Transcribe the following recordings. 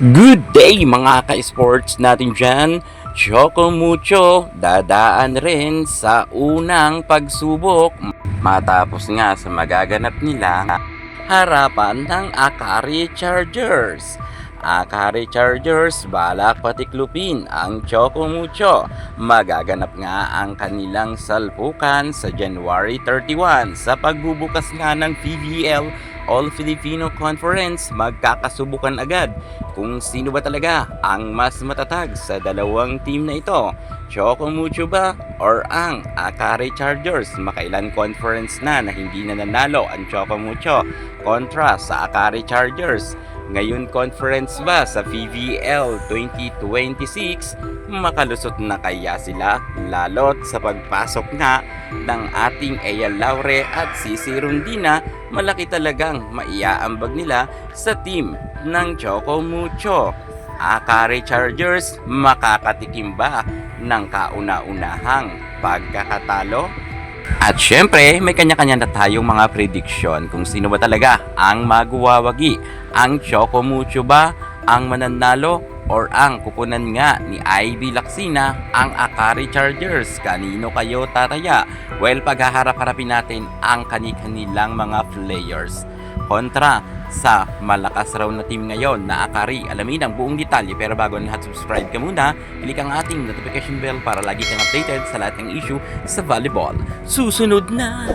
Good day mga ka-sports natin dyan. Choco Mucho dadaan rin sa unang pagsubok matapos nga sa magaganap nila harapan ng Akari Chargers. Akari Chargers balak patiklupin ang Choco Mucho. Magaganap nga ang kanilang salpukan sa January 31 sa pagbubukas nga ng PVL All Filipino Conference. Magkakasubukan agad kung sino ba talaga ang mas matatag sa dalawang team na ito. Choco Mucho ba or ang Akari Chargers? Makailan conference na hindi na nanalo ang Choco Mucho kontra sa Akari Chargers. Ngayon conference ba sa PVL 2026? Makalusot na kaya sila lalot sa pagpasok nga ng ating Ea Laure at Sisi Rondina? Malaki talagang maiaambag nila sa team ng Choco Mucho. Akari Chargers makakatikim ba ng kauna-unahang pagkakatalo? At syempre, may kanya-kanya na tayong mga prediction kung sino ba talaga ang magwawagi. Ang Choco Mucho ba ang mananalo or ang kupunan nga ni Ivy Lacsina ang Akari Chargers? Kanino kayo tataya? Well, paghaharap-harapin natin ang kanilang mga players kontra sa malakas raw na team ngayon na Akari. Alamin ang buong detalye, pero bago ang lahat, subscribe ka muna, click ang ating notification bell para lagi kang updated sa lahat ng issue sa volleyball. Susunod na!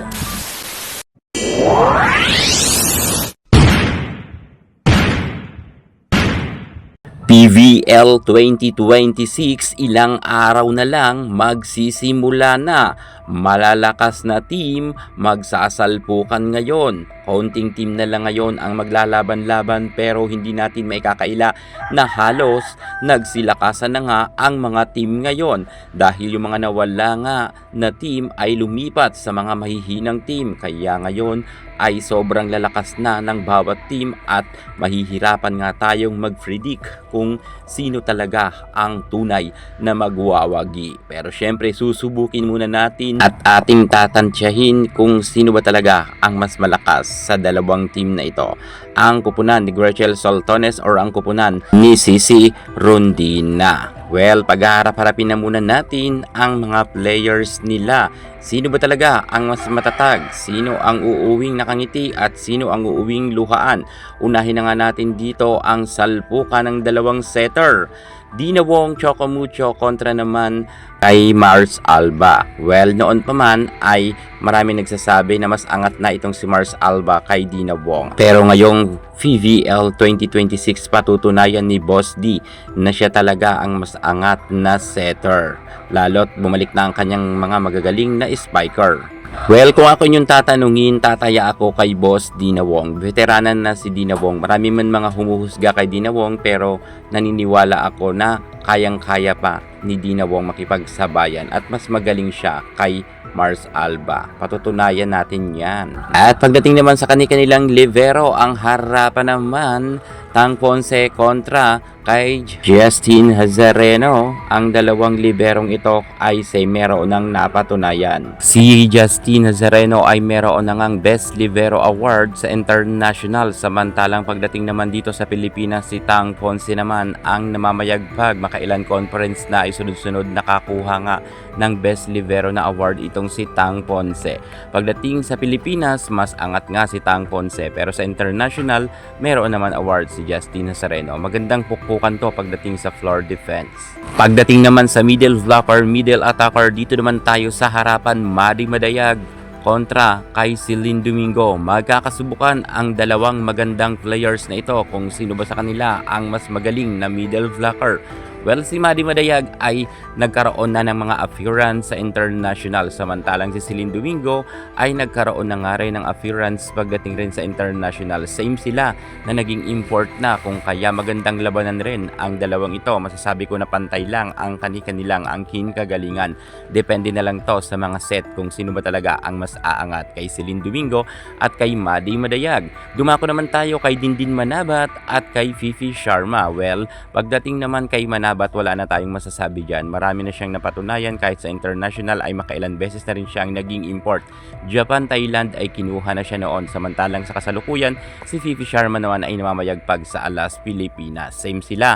PVL 2026, ilang araw na lang magsisimula na. Malalakas na team magsasalpukan ngayon. Kaunting team na lang ngayon ang maglalaban-laban, pero hindi natin may kakaila na halos nagsilakasan na nga ang mga team ngayon dahil yung mga nawala nga na team ay lumipat sa mga mahihinang team. Kaya ngayon ay sobrang lalakas na ng bawat team at mahihirapan nga tayong mag-predict kung sino talaga ang tunay na magwawagi. Pero syempre susubukin muna natin at ating tatantyahin kung sino ba talaga ang mas malakas sa dalawang team na ito. Ang kupunan ni Gretchen Soltones or ang kupunan ni Sisi Rondina. Well, paghaharap-harapin na muna natin ang mga players nila. Sino ba talaga ang mas matatag? Sino ang uuwing nakangiti at sino ang uuwing luhaan? Unahin na nga natin dito ang salpukan ng dalawang setter. Dina Wong, Choco Mucho kontra naman kay Mars Alba. Well, noon pa man ay marami nagsasabi na mas angat na itong si Mars Alba kay Dina Wong. Pero ngayong PVL 2026 patutunayan ni Boss D na siya talaga ang mas angat na setter. Lalo't bumalik na ang kanyang mga magagaling na spiker. Well, kung ako yung tatanungin, tataya ako kay Boss Dina Wong. Veteranan na si Dina Wong. Marami man mga humuhusga kay Dina Wong, pero naniniwala ako na kayang-kaya pa ni Dina Wong makipagsabayan at mas magaling siya kay Mars Alba. Patutunayan natin yan. At pagdating naman sa kanilang libero, ang harapan naman Tang Ponce kontra kay Justin Hazareno. Ang dalawang liberong ito ay meron ng napatunayan. Si Justin Hazareno ay meron ng Best Libero Award sa International. Samantalang pagdating naman dito sa Pilipinas, si Tang Ponce naman ang namamayagpag. Makailan conference na ay sunod-sunod nakakuha nga ng Best Libero na award itong si Tang Ponce. Pagdating sa Pilipinas, mas angat nga si Tang Ponce, pero sa international, meron naman award si Justin Hazareno. Magandang pukpukan to pagdating sa floor defense. Pagdating naman sa middle blocker, middle attacker, dito naman tayo sa harapan, Madi Madayag kontra kay Celine Domingo. Magkakasubukan ang dalawang magandang players na ito kung sino ba sa kanila ang mas magaling na middle blocker. Well, si Madi Madayag ay nagkaroon na ng mga appearance sa international, samantalang si Celine Domingo ay nagkaroon na nga rin ng appearance pagdating rin sa international. Same sila na naging import na, kung kaya magandang labanan rin ang dalawang ito. Masasabi ko na pantay lang ang kanilang angkin kagalingan. Depende na lang to sa mga set kung sino ba talaga ang mas aangat kay Celine Domingo at kay Madi Madayag. Dumako naman tayo kay Dindin Manabat at kay Fifi Sharma. Well, pagdating naman kay Manabat labat, wala na tayong masasabi dyan. Marami na siyang napatunayan kahit sa international ay makailan beses na rin siyang naging import. Japan, Thailand ay kinuha na siya noon. Samantalang sa kasalukuyan, si Fifi Sharma naman ay namamayagpag sa Alas, Pilipinas. Same sila.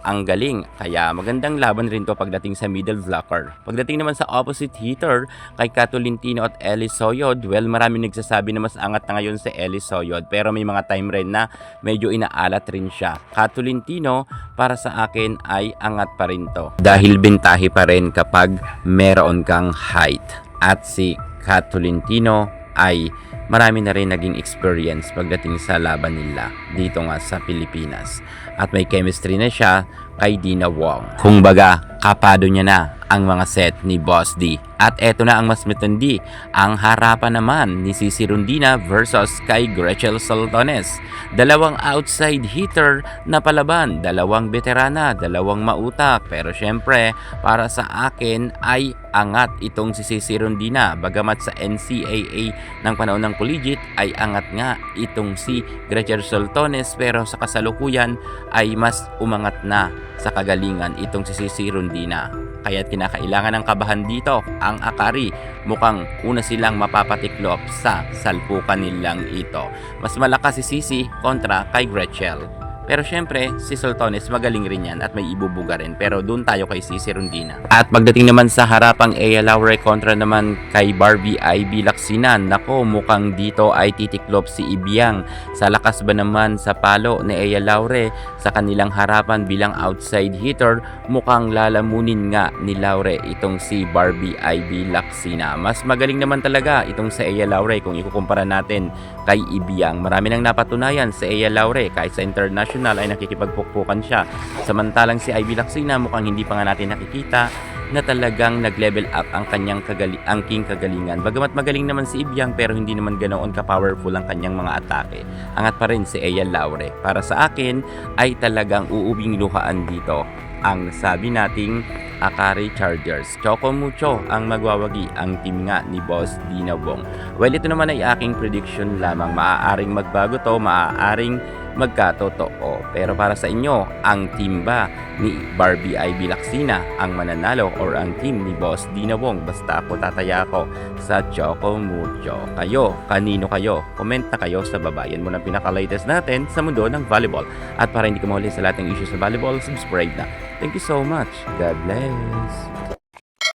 Ang galing, kaya magandang laban rin to pagdating sa middle blocker. Pagdating naman sa opposite hitter, kay Cato Lintino at Ellie Soyod, well, marami nagsasabi na mas angat na ngayon si Ellie Soyod, pero may mga time rin na medyo inaalat rin siya. Cato Lintino, para sa akin ay angat pa rin to. Dahil bintahi pa rin kapag meron kang height. At si Cato Lintino ay marami na rin naging experience pagdating sa laban nila dito nga sa Pilipinas. At may chemistry na siya kay Dina Wong. Kung baga, kapado niya na ang mga set ni Boss D. At eto na ang mas matindi, ang harapan naman ni Cici Rondina versus kay Gretchen Saltones. Dalawang outside hitter na palaban, dalawang veterana, dalawang mautak. Pero syempre, para sa akin ay angat itong si Cici Rondina. Bagamat sa NCAA ng panahon ng collegiate ay angat nga itong si Gretchen Saltones, pero sa kasalukuyan ay mas umangat na sa kagalingan itong si Cici Rondina. Kaya't kinakailangan ng kabahan dito ang Akari. Mukhang una silang mapapatiklop sa salpukan nilang ito. Mas malakas si Cici kontra kay Gretchen. Pero syempre, si Saltones magaling rin yan at may ibubuga rin. Pero doon tayo kay Cici Rondina. At pagdating naman sa harapang Ea Laure kontra naman kay Barbie Ivy Laksinan, nako, mukhang dito ay titiklop si Ibiang. Sa lakas ba naman sa palo ni Ea Laure sa kanilang harapan bilang outside hitter, mukhang lalamunin nga ni Laure itong si Barbie Ivy Laksina. Mas magaling naman talaga itong sa Ea Laure kung ikukumpara natin kay Ibiang. Marami nang napatunayan sa Ea Laure kahit sa international ay nakikipagpukpukan siya. Samantalang si Ivy Laksina mukhang hindi pa nga natin nakikita na talagang nag-level up ang kanyang kagalingan. Bagamat magaling naman si Ibiang pero hindi naman ganoon ka-powerful ang kanyang mga atake. Angat pa rin si Ea Laure. Para sa akin ay talagang uubing luhaan dito ang sabi nating Akari Chargers. Choco Mucho ang magwawagi ang team nga ni Boss Dina Wong. Well, ito naman ay aking prediction lamang. Maaaring magbago to, maaaring magkatotoo. Pero para sa inyo, ang team ba ni Barbie Ivy Laksina ang mananalo or ang team ni Boss Dina Wong? Basta ako tataya ako sa Choco Mucho. Kayo, kanino kayo? Comment na kayo sa baba. Yan muna pinaka-latest natin sa mundo ng volleyball. At para hindi ka mahuli sa lahat ng issues sa volleyball, subscribe na. Thank you so much. God bless.